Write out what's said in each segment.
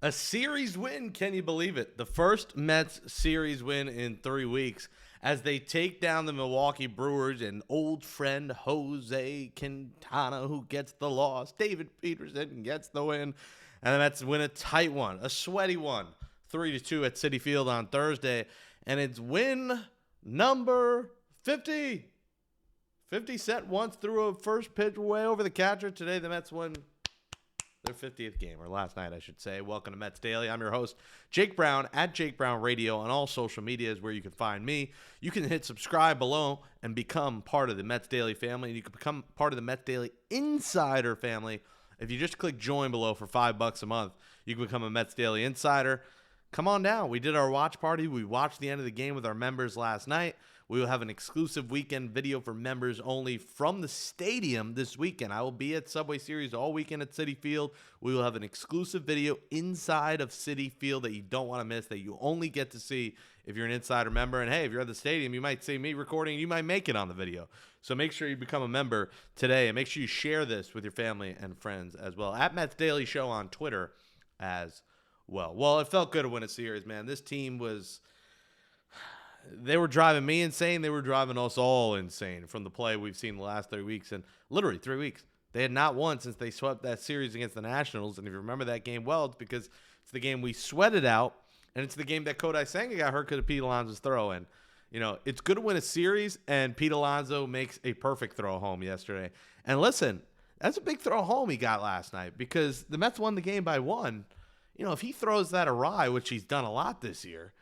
A series win, can you believe it? The first Mets series win in 3 weeks as they take down the Milwaukee Brewers and old friend Jose Quintana, who gets the loss. David Peterson gets the win. And the Mets win a tight one, a sweaty one, 3-2 at Citi Field on Thursday. And it's win number 50. 50 Cent once threw a first pitch way over the catcher. Today the Mets win their 50th game, or last night, I should say. Welcome to Mets Daily. I'm your host, Jake Brown, at Jake Brown Radio on all social media is where you can find me. You can hit subscribe below and become part of the Mets Daily family. And you can become part of the Mets Daily Insider family. If you just click join below for $5 a month, you can become a Mets Daily Insider. Come on down. We did our watch party. We watched the end of the game with our members last night. We will have an exclusive weekend video for members only from the stadium this weekend. I will be at Subway Series all weekend at Citi Field. We will have an exclusive video inside of Citi Field that you don't want to miss, that you only get to see if you're an Insider member. And hey, if you're at the stadium, you might see me recording. You might make it on the video. So make sure you become a member today, and make sure you share this with your family and friends as well. At Mets Daily Show on Twitter as well. Well, it felt good to win a series, man. This team was... They were driving me insane. They were driving us all insane from the play we've seen the last 3 weeks. And literally 3 weeks. They had not won since they swept that series against the Nationals. And if you remember that game well, it's because it's the game we sweated out. And it's the game that Kodai Senga got hurt because of Pete Alonso's throw. And, you know, it's good to win a series. And Pete Alonso makes a perfect throw home yesterday. And listen, that's a big throw home he got last night, because the Mets won the game by 1. You know, if he throws that awry, which he's done a lot this year,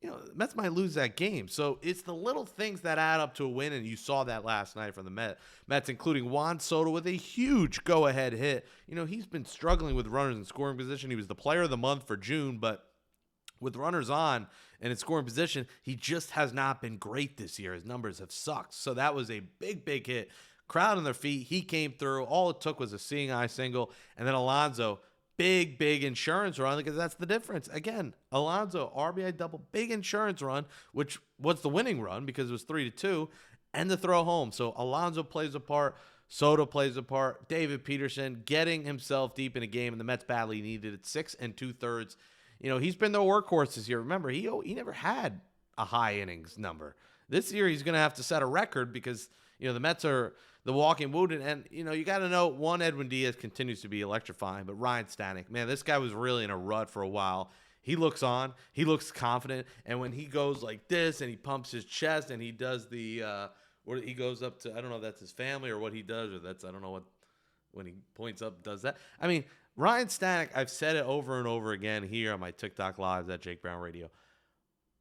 you know, the Mets might lose that game. So it's the little things that add up to a win, and you saw that last night from the Mets, including Juan Soto with a huge go-ahead hit. You know, he's been struggling with runners in scoring position. He was the player of the month for June, but with runners on and in scoring position, he just has not been great this year. His numbers have sucked. So that was a big, big hit. Crowd on their feet. He came through. All it took was a seeing eye single, and then Alonso, big insurance run, because that's the difference. Again, Alonso, RBI double, big insurance run, which was the winning run because it was 3-2, and the throw home. So Alonso plays a part, Soto plays a part, David Peterson getting himself deep in a game, and the Mets badly needed it. 6 2/3. You know, he's been their workhorse this year. Remember, he never had a high innings number. This year he's going to have to set a record because, you know, the Mets are the walking wounded. And, you know, you got to know, one, Edwin Diaz continues to be electrifying, but Ryan Stanek, man, this guy was really in a rut for a while. He looks on. He looks confident. And when he goes like this and he pumps his chest and he does the where he goes up to, I don't know if that's his family or what he does, or that's, I don't know what, when he points up, does that. I mean, Ryan Stanek, I've said it over and over again here on my TikTok lives at Jake Brown Radio.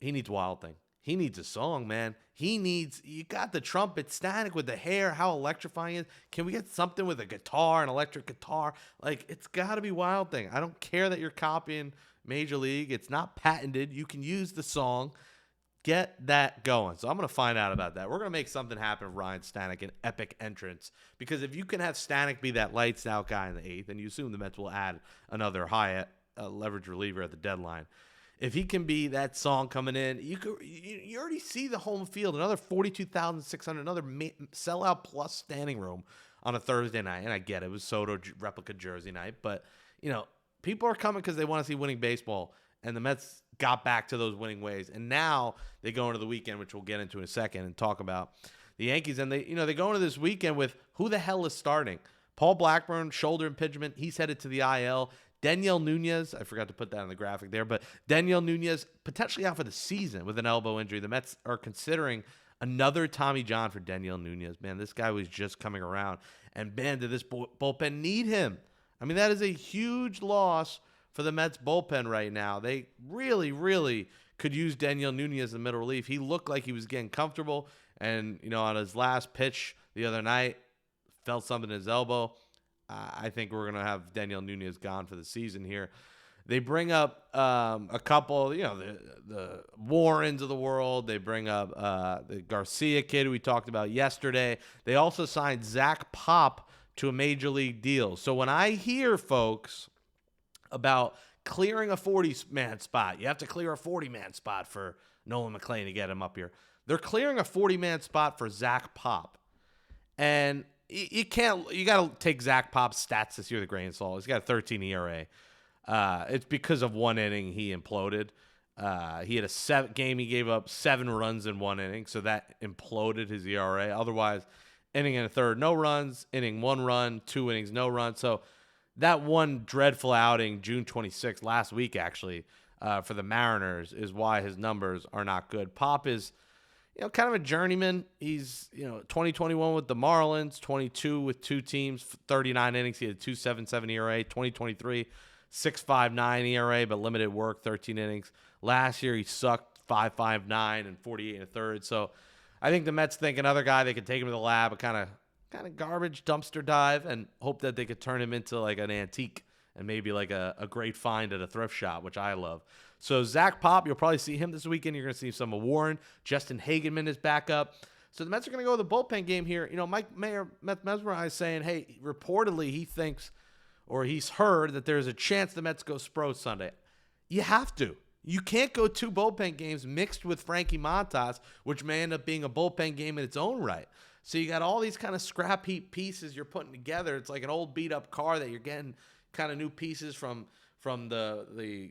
He needs Wild Thing. He needs a song, man. You got the trumpet, Stanek with the hair, how electrifying it is. Can we get something with a guitar, an electric guitar? Like, it's got to be Wild Thing. I don't care that you're copying Major League. It's not patented. You can use the song. Get that going. So I'm going to find out about that. We're going to make something happen with Ryan Stanek, an epic entrance. Because if you can have Stanek be that lights out guy in the 8th, and you assume the Mets will add another high leverage reliever at the deadline, if he can be that song coming in, you already see the home field, another 42,600, another sellout plus standing room on a Thursday night. And I get it was Soto replica jersey night, but, you know, people are coming because they want to see winning baseball, and the Mets got back to those winning ways. And now they go into the weekend, which we'll get into in a second and talk about the Yankees. And they go into this weekend with who the hell is starting? Paul Blackburn, shoulder impingement. He's headed to the IL. Daniel Nunez, I forgot to put that on the graphic there, but Daniel Nunez potentially out for the season with an elbow injury. The Mets are considering another Tommy John for Daniel Nunez. Man, this guy was just coming around, and man, did this bullpen need him. I mean, that is a huge loss for the Mets bullpen right now. They really, really could use Daniel Nunez in the middle relief. He looked like he was getting comfortable, and, you know, on his last pitch the other night, felt something in his elbow. I think we're going to have Daniel Nunez gone for the season here. They bring up a couple, you know, the Warrens of the world. They bring up the Garcia kid who we talked about yesterday. They also signed Zach Pop to a major league deal. So when I hear, folks, about clearing a 40-man spot, you have to clear a 40-man spot for Nolan McLean to get him up here. They're clearing a 40-man spot for Zach Pop. And you got to take Zach Pop's stats this year with a grain of salt. He's got a 13 ERA. It's because of one inning he imploded. He had a game he gave up 7 runs in 1 inning, so that imploded his ERA. Otherwise, inning and a third, no runs. Inning, 1 run. 2 innings, no runs. So that one dreadful outing, June 26th, last week actually, for the Mariners, is why his numbers are not good. Pop is, kind of a journeyman. He's, 2021 with the Marlins, 22 with 2 teams, 39 innings. He had a 2.77 ERA. 2023, 6.59 ERA, but limited work, 13 innings. Last year, he sucked 5.59 and 48 and a third. So I think the Mets think another guy they could take him to the lab, a kind of garbage dumpster dive, and hope that they could turn him into like an antique and maybe like a great find at a thrift shop, which I love. So Zach Pop, you'll probably see him this weekend. You're going to see some of Warren. Justin Hageman is back up. So the Mets are going to go with the bullpen game here. Mike Mayer, mesmerized, saying, hey, reportedly he thinks or he's heard that there's a chance the Mets go Sproat Sunday. You have to. You can't go 2 bullpen games mixed with Frankie Montas, which may end up being a bullpen game in its own right. So you got all these kind of scrap heap pieces you're putting together. It's like an old beat-up car that you're getting kind of new pieces from the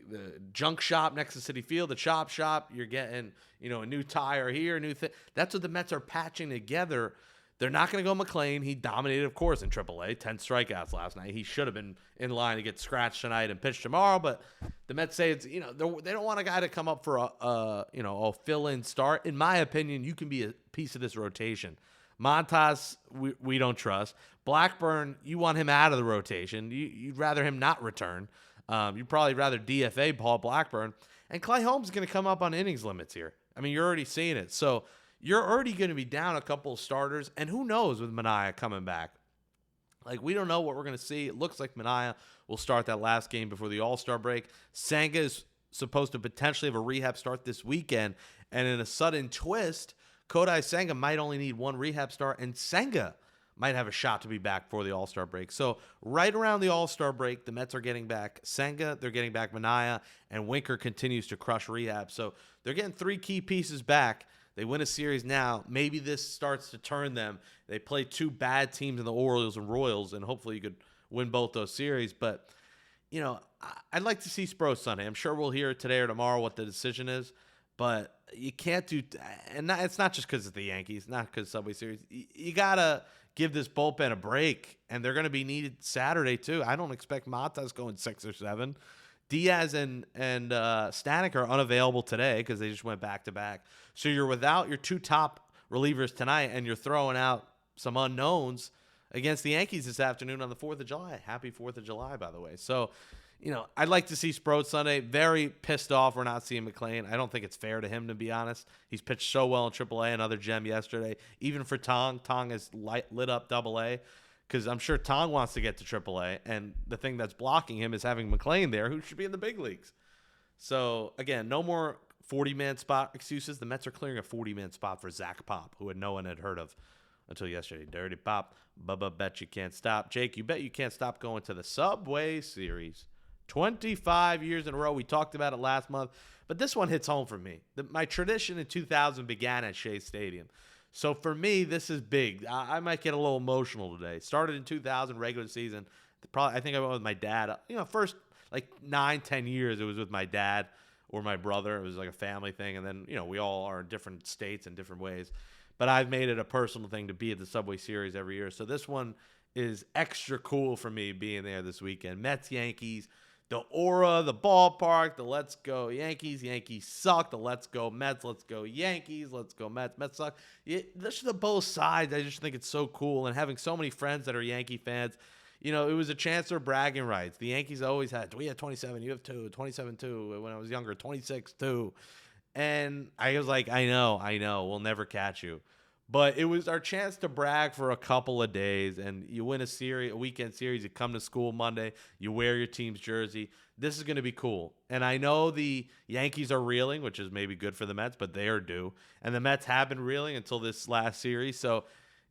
junk shop next to Citi Field, the chop shop. You're getting, a new tire here, a new thing. That's what the Mets are patching together. They're not going to go McLean. He dominated, of course, in AAA. 10 strikeouts last night. He should have been in line to get scratched tonight and pitch tomorrow. But the Mets say it's, they don't want a guy to come up for a fill-in start. In my opinion, you can be a piece of this rotation. Montas, we don't trust. Blackburn, you want him out of the rotation. You'd rather him not return. You'd probably rather DFA Paul Blackburn. And Clay Holmes is going to come up on innings limits here. I mean, you're already seeing it. So you're already going to be down a couple of starters. And who knows with Manaea coming back? Like, we don't know what we're going to see. It looks like Manaea will start that last game before the All-Star break. Senga is supposed to potentially have a rehab start this weekend. And in a sudden twist, Kodai Senga might only need 1 rehab start, and Senga might have a shot to be back for the All-Star break. So right around the All-Star break, the Mets are getting back Senga, they're getting back Manaea, and Winker continues to crush rehab. So they're getting 3 key pieces back. They win a series now. Maybe this starts to turn them. They play 2 bad teams in the Orioles and Royals, and hopefully you could win both those series. But, I'd like to see Sproat Sunday. I'm sure we'll hear today or tomorrow what the decision is. But you can't do – and it's not just because of the Yankees, not because Subway Series. You got to give this bullpen a break, and they're going to be needed Saturday too. I don't expect Matas going 6 or 7. Diaz and Stanek are unavailable today because they just went back-to-back. So you're without your 2 top relievers tonight, and you're throwing out some unknowns against the Yankees this afternoon on the 4th of July. Happy 4th of July, by the way. So – I'd like to see Sproat Sunday. Very pissed off we're not seeing McLean. I don't think it's fair to him, to be honest. He's pitched so well in AAA, another gem yesterday. Even for Tong has lit up AA because I'm sure Tong wants to get to AAA, and the thing that's blocking him is having McLean there, who should be in the big leagues. So, again, no more 40-man spot excuses. The Mets are clearing a 40-man spot for Zach Pop, who no one had heard of until yesterday. Dirty Pop. Bubba bet you can't stop. Jake, you bet you can't stop going to the Subway Series. 25 years in a row. We talked about it last month, but this one hits home for me. My tradition in 2000 began at Shea Stadium. So for me, this is big. I might get a little emotional today. Started in 2000, regular season. I think I went with my dad. First like 9-10 years, it was with my dad or my brother. It was like a family thing. And then, we all are in different states in different ways. But I've made it a personal thing to be at the Subway Series every year. So this one is extra cool for me being there this weekend. Mets, Yankees. The aura, the ballpark, the let's go Yankees. Yankees suck. The let's go Mets. Let's go Yankees. Let's go Mets. Mets suck. This is the both sides. I just think it's so cool. And having so many friends that are Yankee fans, it was a chance for bragging rights. The Yankees always had, we had 27, you have 2, 27-2. When I was younger, 26-2. And I was like, I know. We'll never catch you. But it was our chance to brag for a couple of days, and you win a weekend series. You come to school Monday, you wear your team's jersey. This is going to be cool. And I know the Yankees are reeling, which is maybe good for the Mets, but they are due. And the Mets have been reeling until this last series. So,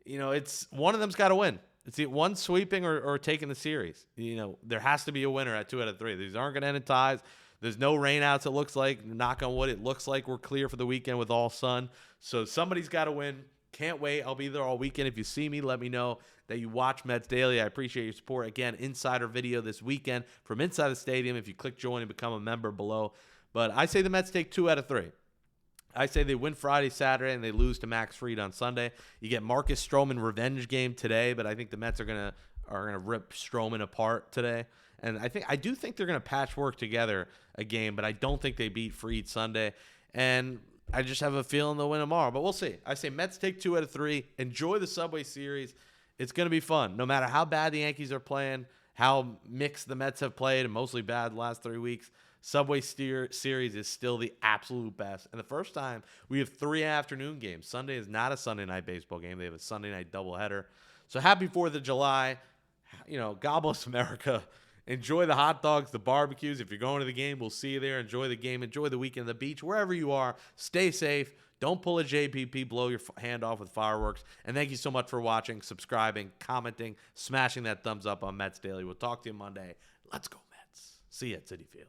it's one of them's got to win. It's one sweeping or taking the series. There has to be a winner at 2 out of 3. These aren't going to end in ties. There's no rainouts, it looks like. Knock on wood, it looks like we're clear for the weekend with all sun. So somebody's got to win. Can't wait. I'll be there all weekend. If you see me, let me know. that you watch Mets Daily. I appreciate your support. Again, insider video this weekend from inside the stadium. If you click join and become a member below. But I say the Mets take 2 out of 3. I say they win Friday, Saturday, and they lose to Max Fried on Sunday. You get Marcus Stroman revenge game today, but I think the Mets are gonna rip Stroman apart today. And I do think they're gonna patchwork together a game, but I don't think they beat Fried Sunday. And I just have a feeling they'll win tomorrow, but we'll see. I say Mets take 2 out of 3. Enjoy the Subway Series. It's gonna be fun, no matter how bad the Yankees are playing, how mixed the Mets have played, and mostly bad the last 3 weeks. Subway Series is still the absolute best. And the first time we have 3 afternoon games. Sunday is not a Sunday night baseball game. They have a Sunday night doubleheader. So happy 4th of July. God bless America. Enjoy the hot dogs, the barbecues. If you're going to the game, we'll see you there. Enjoy the game. Enjoy the weekend at the beach. Wherever you are, stay safe. Don't pull a JPP, blow your hand off with fireworks. And thank you so much for watching, subscribing, commenting, smashing that thumbs up on Mets Daily. We'll talk to you Monday. Let's go, Mets. See you at Citi Field.